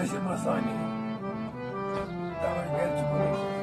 Taşı masani. Daha gel çukuru.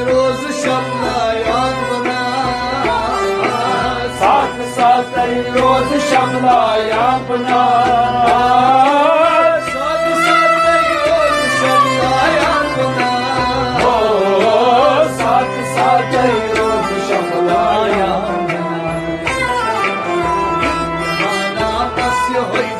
रोज शमलायान बना साथ साथ रोज शमलायान बना साथ साथ रोज शमलायान बना ओ साथ साथ रोज शमलायान बना पस्य होई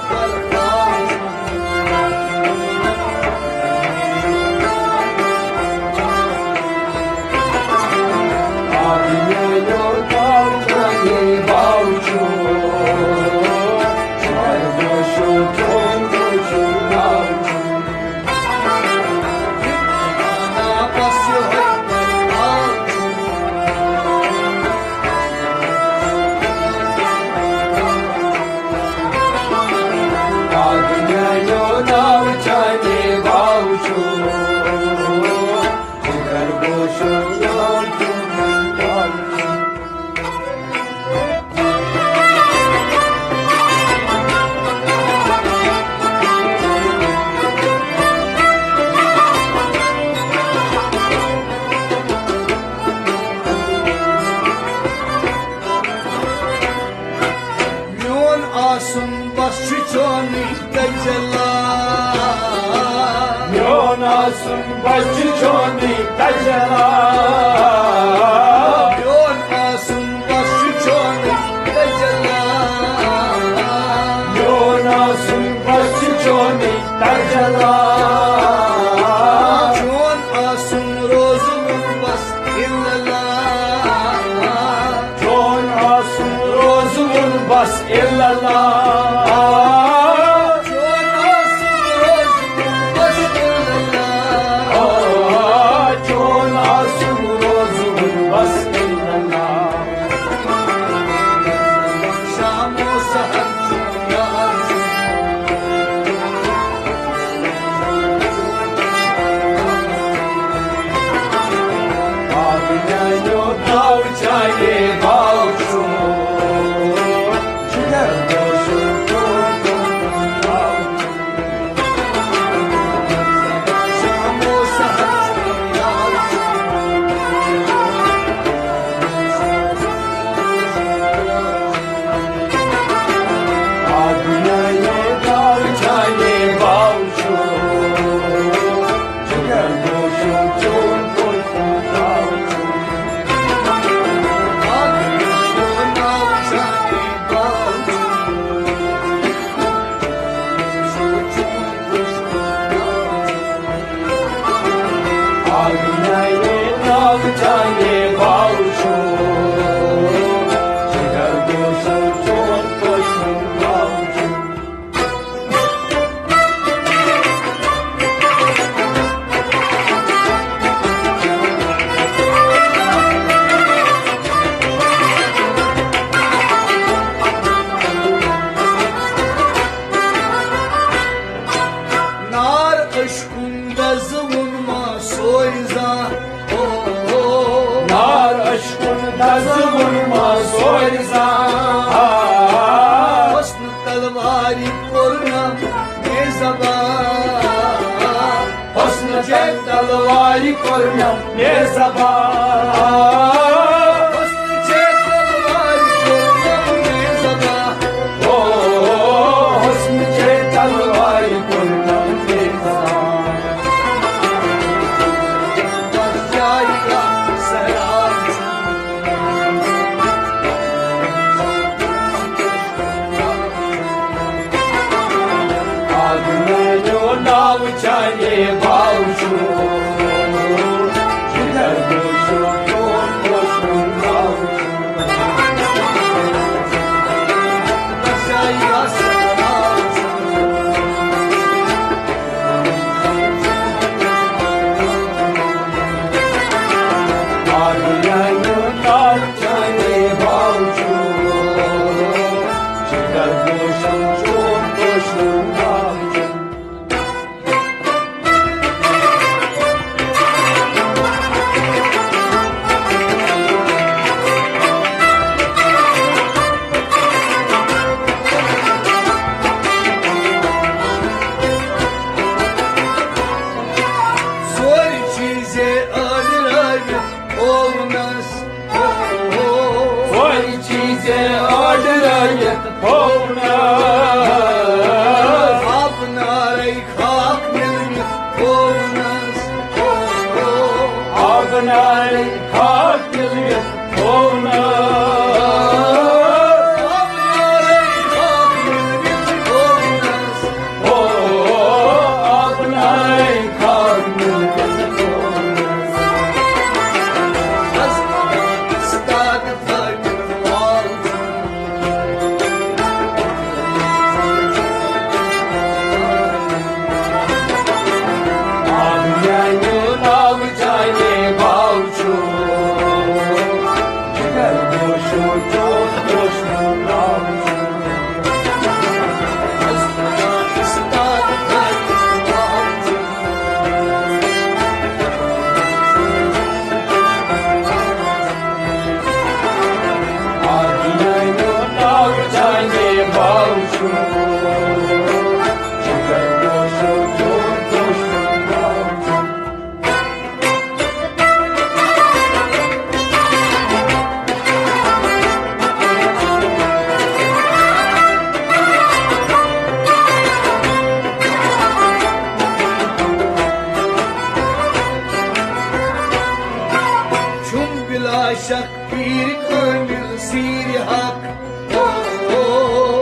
şakkir gönül siri hak.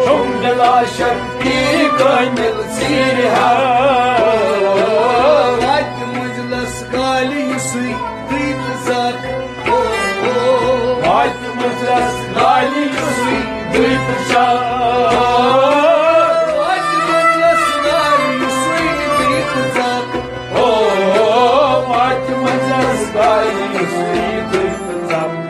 Cümle şakkir gönül siri hak. Vat mıclas gali yusuy kıyt zak. Vat mıclas gali yusuy kıyt zak. Vat mıclas gali yusuy kıyt zak. Vat mıclas gali yusuy kıyt zak.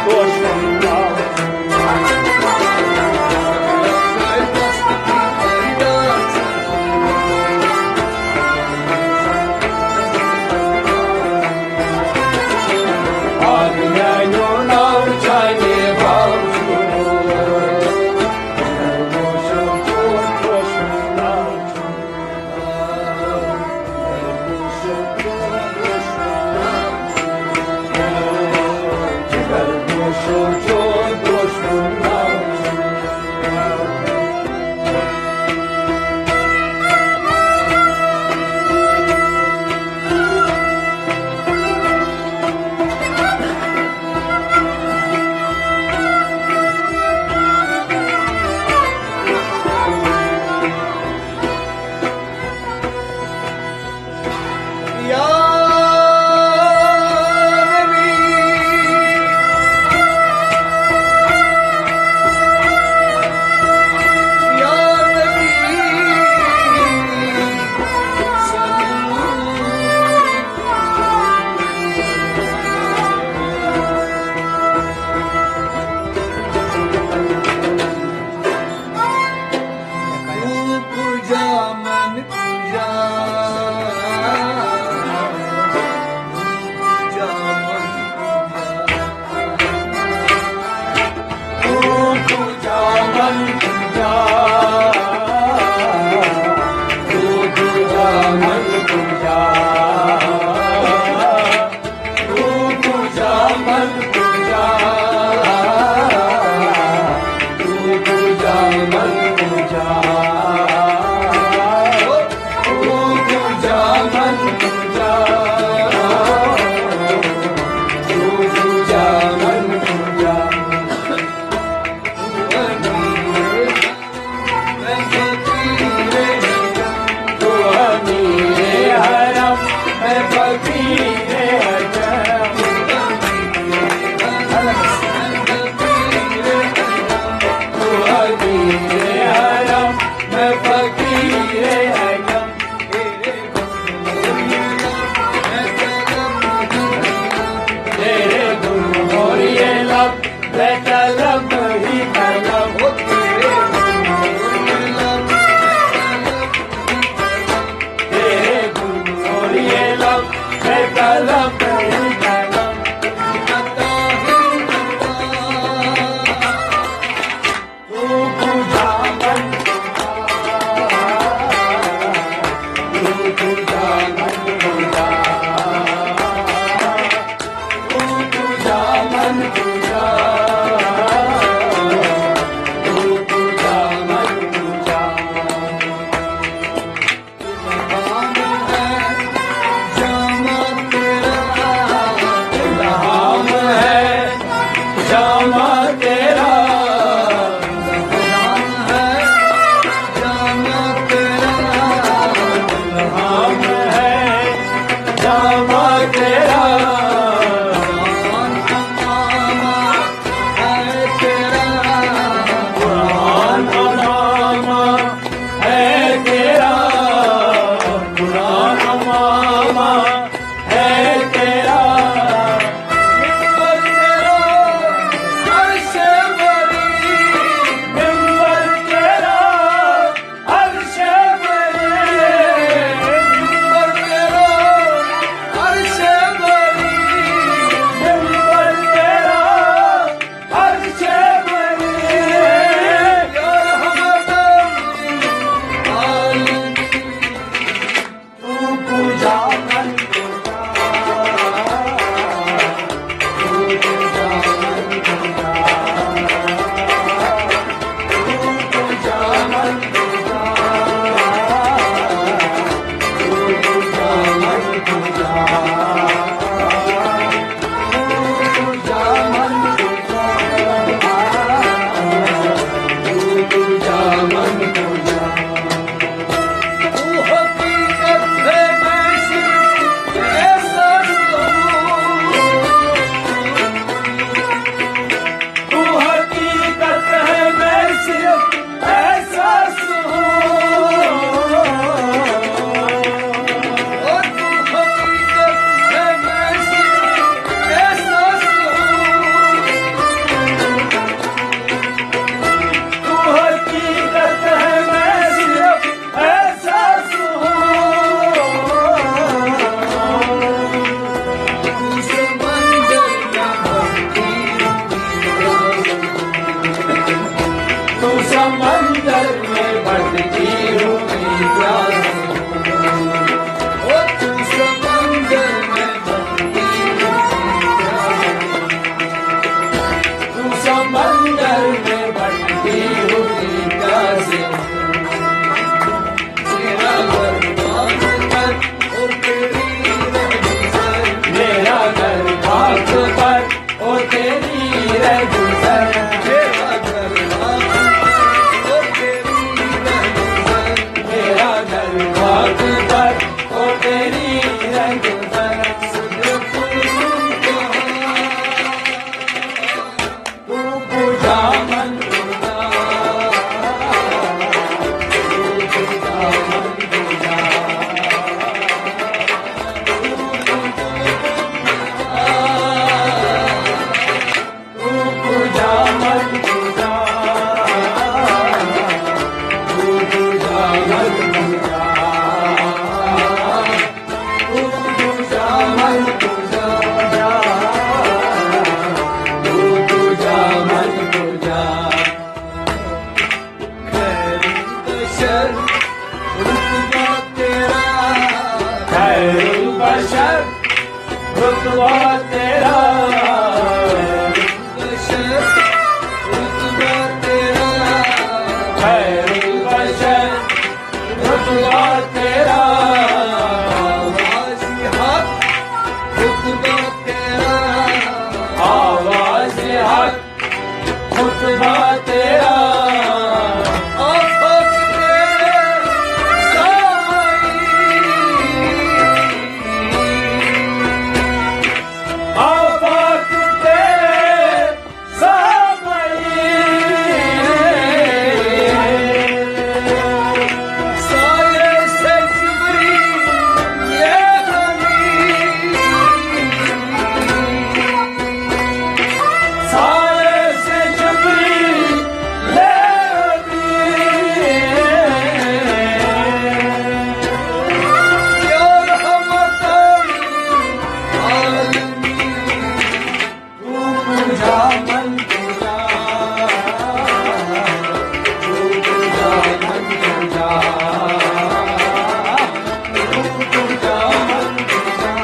Boş मन पूजा तू पूजा मन पूजा तू पूजा मन पूजा तू पूजा मन पूजा तू पूजा मन पूजा तू पूजा मन पूजा तू अमीर हरम मैं फकीर हरम रुतबा तेरा आफाक तेरे साई, आफाक तेरे सामई, साये से जिबरी ये ghanie, साये से जबरी ले या रहमतन आलमीन, तू पूजा मन पूजा, तू पूजा मन पूजा, तू पूजा मन पूजा,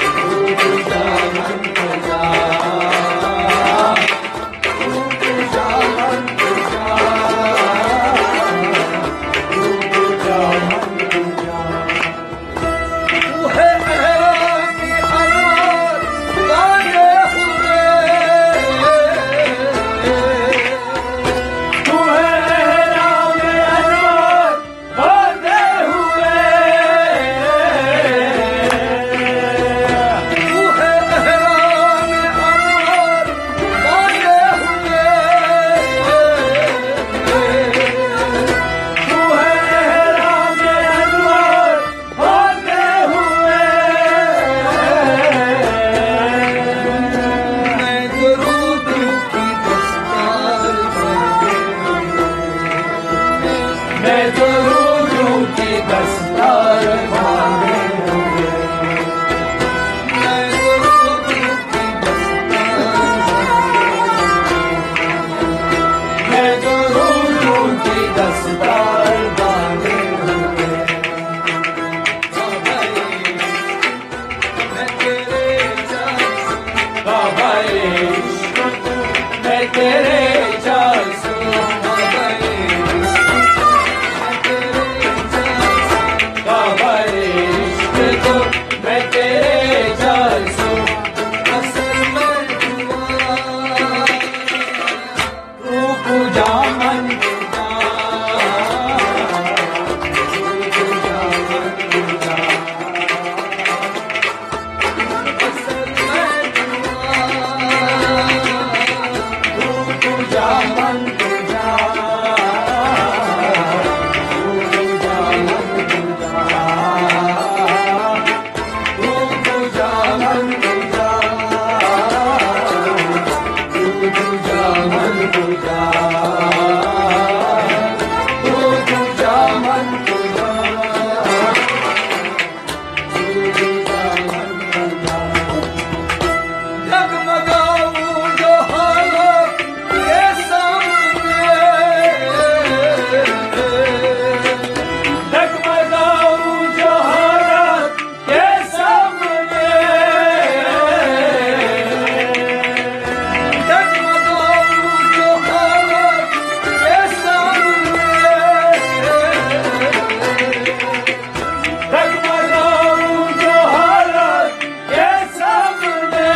तू पूजा मन पूजा, तू पूजा मन पूजा, तू पूजा मन पूजा। तू है अहरा की अनवार लागे हुए, तू है राम अनवर बांधे हुए, तू है अहरा में अनवार लागे हुए, तू है राम अनवर बांधे हुए। मैं दरूद की दस्तार बांधे मैं तो रूजों की दस्तार बांधे हुए, मैं दरूद की दस्तार मैं तो रूजों की दस्तार बांधे हुए। बाबा इश्क मैं तेरे जासू, बाबा इश्क तो मैं तेरे जासू, असल में दुआ तू पूजा मन पूजा, तू पूजा मन पूजा, असल में दुआ तू पूजा मन पूजा, तू पूजा मन पूजा, तू पूजा मन पूजा, तू पूजा मन पूजा, तू पूजा मन पूजा, तू पूजा मन पूजा। जगमगाऊं जो हालत ये सामने, जगमगाऊं जो हालत के सामने, जगमगाऊं जो हालत ये सामने, जगमगाऊं जो हालत के सामने।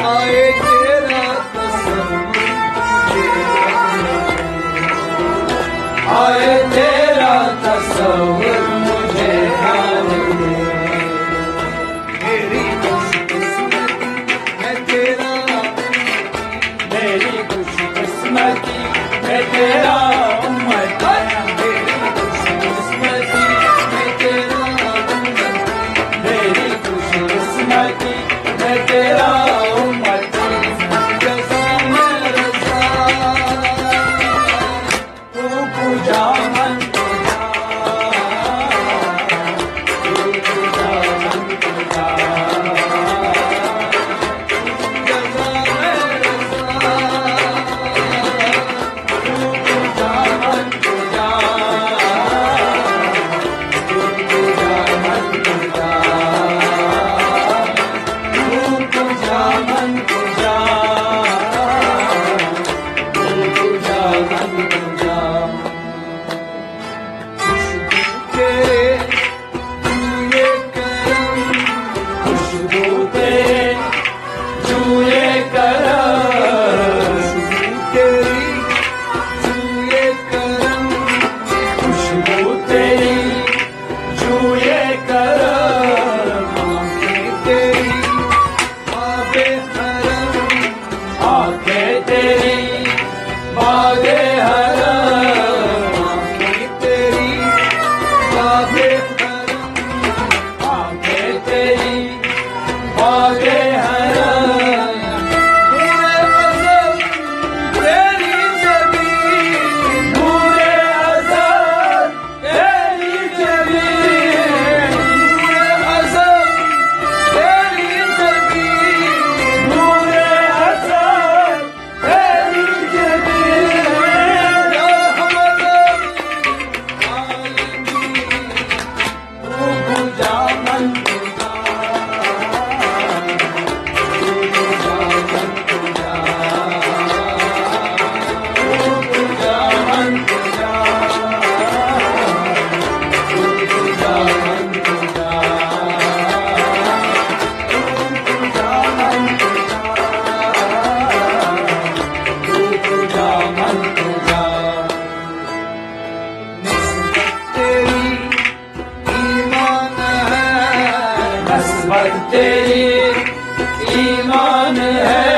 आए तेरा तसव्वुर आए तेरा तस्वीर मुझे ध्यान दे, मेरी खुशकिस्मती है तेरा, मेरी खुशकिस्मती है तेरा उम्मत, मेरी खुशकिस्मती है तेरा, मेरी खुशकिस्मती है तेरा उम्मत। जज़ा में रज़ा तू पूजा मन पूजा, तू पूजा मन पूजा, जज़ा में रज़ा तू पूजा मन पूजा, तू पूजा मन पूजा, तू पूजा करम आंखें तेरी बागे हरम आंखें तेरी बागे हरम आंखें तेरी बागे हरम आंखें तेरी बागे हरम नूरे अज़म तेरी ज़मीन नूरे अज़म तेरी ज़मीन नूरे अज़म तेरी ज़मीन नूरे अज़म तेरी ज़मीन या अहमद आलमीन तू गुजा मन गुजा तेरी ईमान है